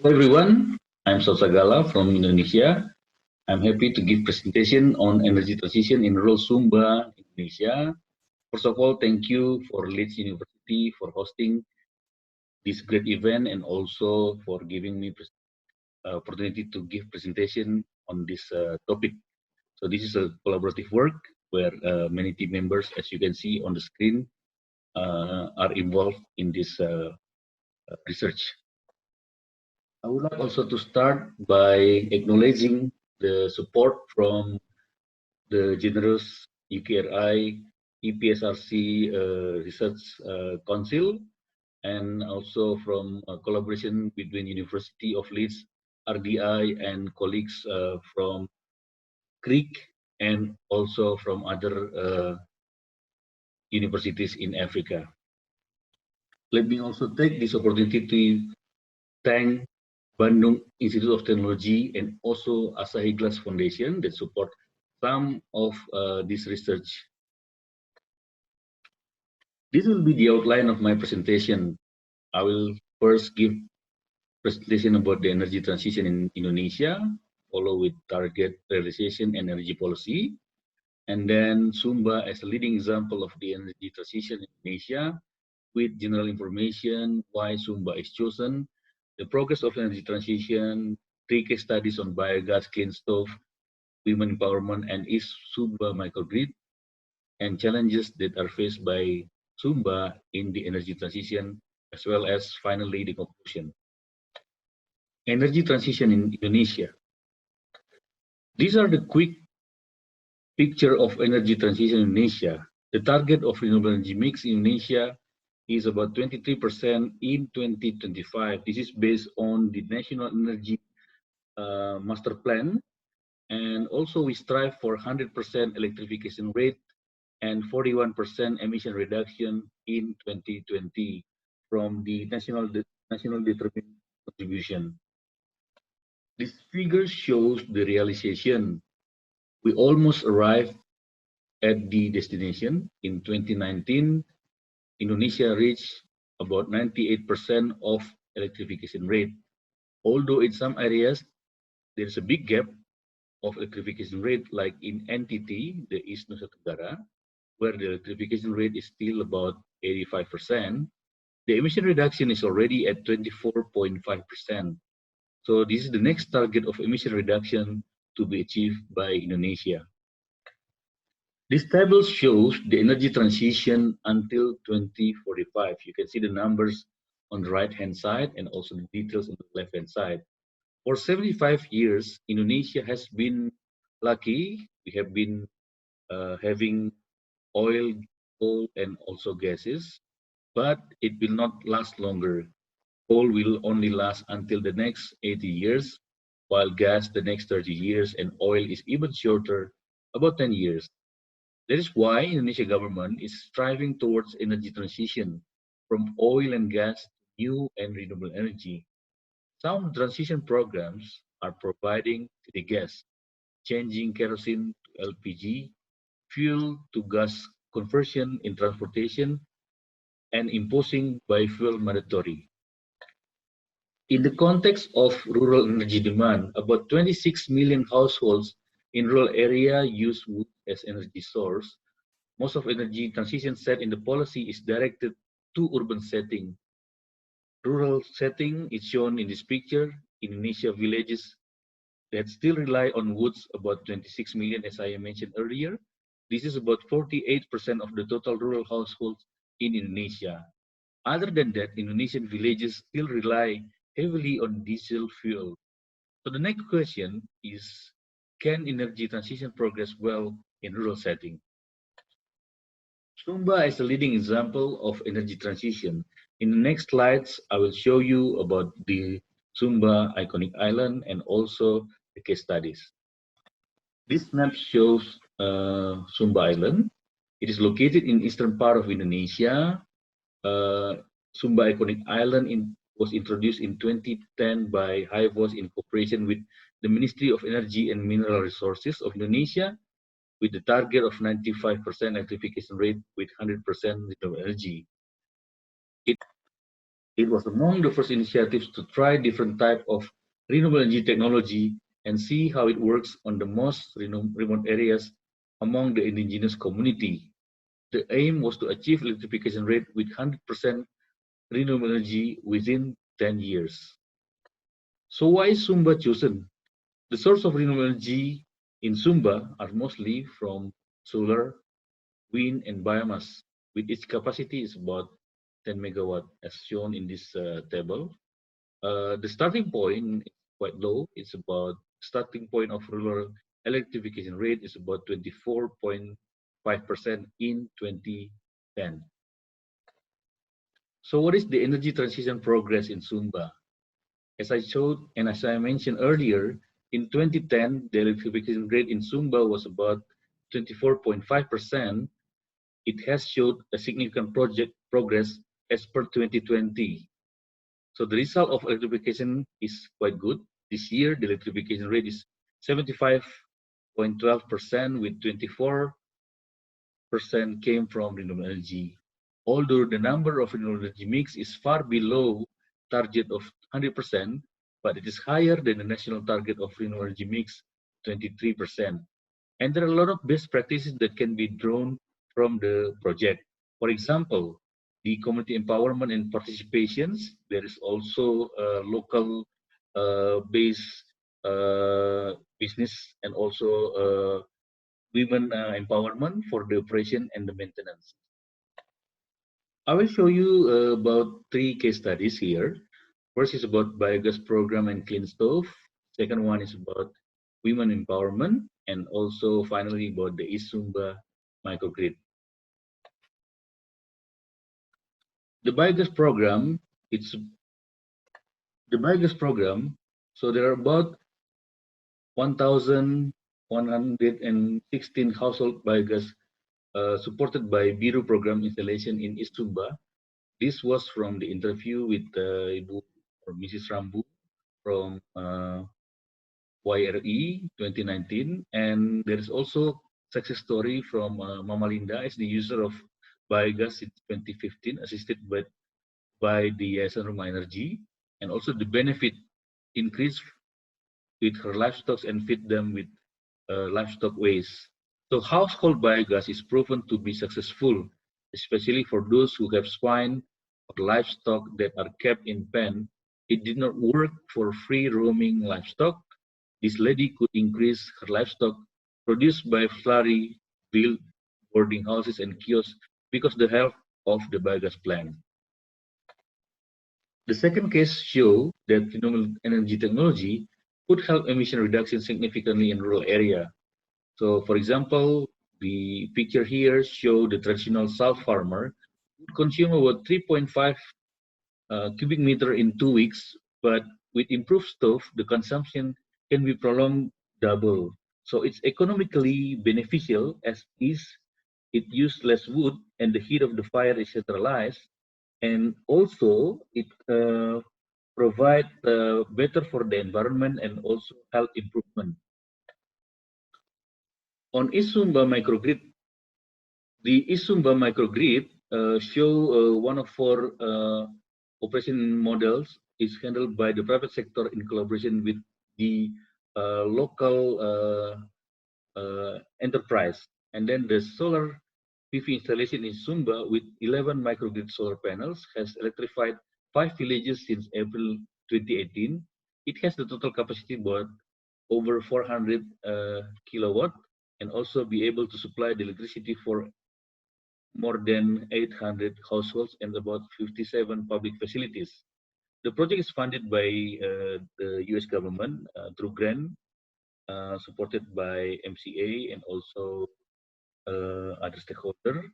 Hello everyone, I'm Saut Sagala from Indonesia. I'm happy to give presentation on energy transition in rural Sumba, Indonesia. First of all, thank you for Leeds University for hosting this great event and also for giving me opportunity to give presentation on this topic. So this is a collaborative work where many team members, as you can see on the screen, are involved in this research. I would like also to start by acknowledging the support from the generous UKRI EPSRC Research Council and also from collaboration between University of Leeds, RDI, and colleagues from Creek and also from other universities in Africa. Let me also take this opportunity to thank Bandung Institute of Technology and also Asahi Glass Foundation that support some of this research. This will be the outline of my presentation. I will first give presentation about the energy transition in Indonesia, follow with target realization and energy policy, and then Sumba as a leading example of the energy transition in Indonesia, with general information, why Sumba is chosen, the progress of energy transition, 3 case studies on biogas, clean stove, women empowerment, and East Sumba microgrid, and challenges that are faced by Sumba in the energy transition, as well as finally the conclusion. Energy transition in Indonesia. These are the quick picture of energy transition in Indonesia. The target of renewable energy mix in Indonesia is about 23% in 2025. This is based on the National Energy Master Plan. And also we strive for 100% electrification rate and 41% emission reduction in 2020 from the national determined contribution. This figure shows the realization. We almost arrived at the destination. In 2019, Indonesia reached about 98% of electrification rate. Although in some areas, there's a big gap of electrification rate, like in NTT, the East Nusa Tenggara, where the electrification rate is still about 85%. The emission reduction is already at 24.5%. So this is the next target of emission reduction to be achieved by Indonesia. This table shows the energy transition until 2045. You can see the numbers on the right-hand side and also the details on the left-hand side. For 75 years, Indonesia has been lucky. We have been having oil, coal, and also gases, but it will not last longer. Coal will only last until the next 80 years, while gas the next 30 years, and oil is even shorter, about 10 years. That is why Indonesia government is striving towards energy transition from oil and gas to new and renewable energy. Some transition programs are providing the gas, changing kerosene to LPG, fuel to gas conversion in transportation, and imposing biofuel mandatory. In the context of rural energy demand, about 26 million households in rural area use wood as energy source. Most of energy transition set in the policy is directed to urban setting. Rural setting is shown in this picture. Indonesia villages that still rely on woods, about 26 million, as I mentioned earlier. This is about 48% of the total rural households in Indonesia. Other than that, Indonesian villages still rely heavily on diesel fuel. So the next question is, can energy transition progress well in rural setting? Sumba is a leading example of energy transition. In the next slides, I will show you about the Sumba iconic island and also the case studies. This map shows Sumba Island. It is located in eastern part of Indonesia. Sumba iconic island was introduced in 2010 by HIVOS in cooperation with the Ministry of Energy and Mineral Resources of Indonesia, with the target of 95% electrification rate with 100% renewable energy. It was among the first initiatives to try different type of renewable energy technology and see how it works on the most remote areas among the indigenous community. The aim was to achieve electrification rate with 100% renewable energy within 10 years. So why is Sumba chosen? The source of renewable energy in Sumba are mostly from solar, wind, and biomass, with its capacity is about 10 megawatt as shown in this table. The starting point is quite low. It's about starting point of rural electrification rate is about 24.5% in 2010. So what is the energy transition progress in Sumba? As I showed and as I mentioned earlier, in 2010, the electrification rate in Sumba was about 24.5%. It has showed a significant project progress as per 2020. So the result of electrification is quite good. This year, the electrification rate is 75.12%, with 24% came from renewable energy. Although the number of renewable energy mix is far below target of 100%, but it is higher than the national target of renewable energy mix, 23%. And there are a lot of best practices that can be drawn from the project. For example, the community empowerment and participations. There is also local based business and also women empowerment for the operation and the maintenance. I will show you about three case studies here. First is about biogas program and clean stove. Second one is about women empowerment, and also finally about the Sumba microgrid. The biogas program, it's the biogas program. So there are about 1,116 household biogas supported by Biru program installation in Sumba. This was from the interview with Ibu or Mrs. Rambu from YRE 2019, and there is also success story from Mama Linda as the user of biogas in 2015, assisted by the Yayasan Rumah Energy, and also the benefit increase with her livestock and feed them with livestock waste. So household biogas is proven to be successful, especially for those who have swine or livestock that are kept in pen. It did not work for free roaming livestock. This lady could increase her livestock produced by Flurry built boarding houses and kiosks because the help of the biogas plant. The second case show that renewable energy technology could help emission reduction significantly in rural area. So, for example, the picture here show the traditional South farmer would consume about 3.5 cubic meter in 2 weeks, but with improved stove, the consumption can be prolonged double. So it's economically beneficial as is it uses less wood and the heat of the fire is centralized, and also it provide better for the environment and also health improvement. On Isumba microgrid, the Isumba microgrid show one of four operation models is handled by the private sector in collaboration with the local enterprise. And then the solar PV installation in Sumba with 11 microgrid solar panels has electrified 5 villages since April 2018. It has the total capacity about over 400 kilowatt, and also be able to supply the electricity for more than 800 households and about 57 public facilities. The project is funded by the US government through grant supported by MCA and also other stakeholder.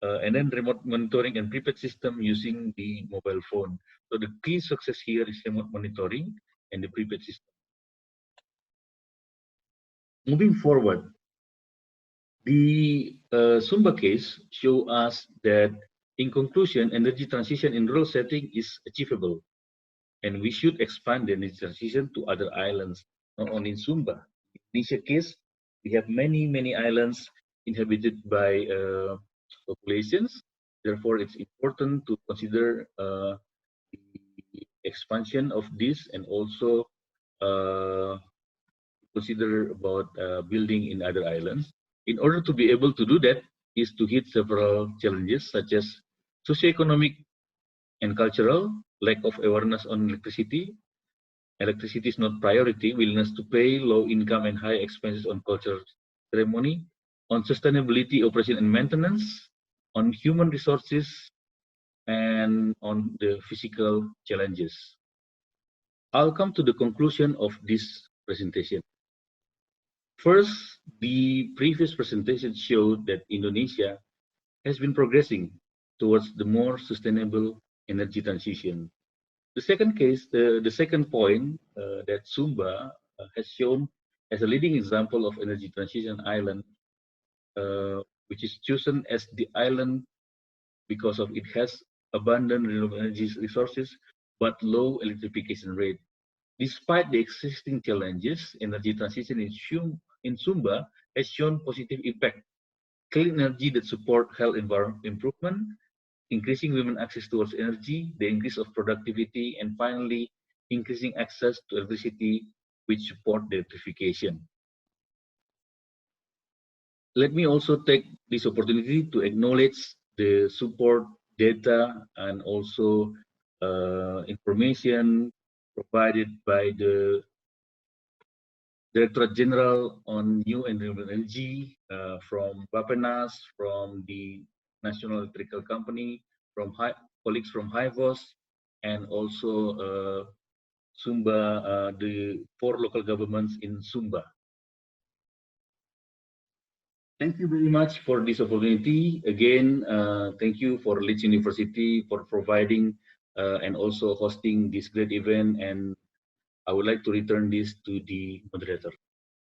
And then remote monitoring and prepaid system using the mobile phone. So the key success here is remote monitoring and the prepaid system. Moving forward, the Sumba case show us that, in conclusion, energy transition in rural setting is achievable, and we should expand the energy transition to other islands, not only in Sumba. In Indonesia case, we have many islands inhabited by populations. Therefore, it's important to consider expansion of this, and also consider about building in other islands. In order to be able to do that, is to hit several challenges such as socioeconomic and cultural, lack of awareness on electricity. Electricity is not priority, willingness to pay, low income and high expenses on cultural ceremony, on sustainability, operation and maintenance, on human resources, and on the physical challenges. I'll come to the conclusion of this presentation. First, the previous presentation showed that Indonesia has been progressing towards the more sustainable energy transition. The second case, the second point that Sumba has shown as a leading example of energy transition island, which is chosen as the island because of it has abundant renewable energy resources but low electrification rate. Despite the existing challenges, energy transition in Sumba has shown positive impact. Clean energy that support health environment improvement, increasing women access towards energy, the increase of productivity, and finally, increasing access to electricity which support the electrification. Let me also take this opportunity to acknowledge the support data and also information provided by the Directorate General on New and Renewable Energy from Bapenas, from the National Electrical Company, from colleagues from HIVOS, and also Sumba, the 4 local governments in Sumba. Thank you very much for this opportunity. Again, thank you for Leeds University for providing and also hosting this great event. And I would like to return this to the moderator.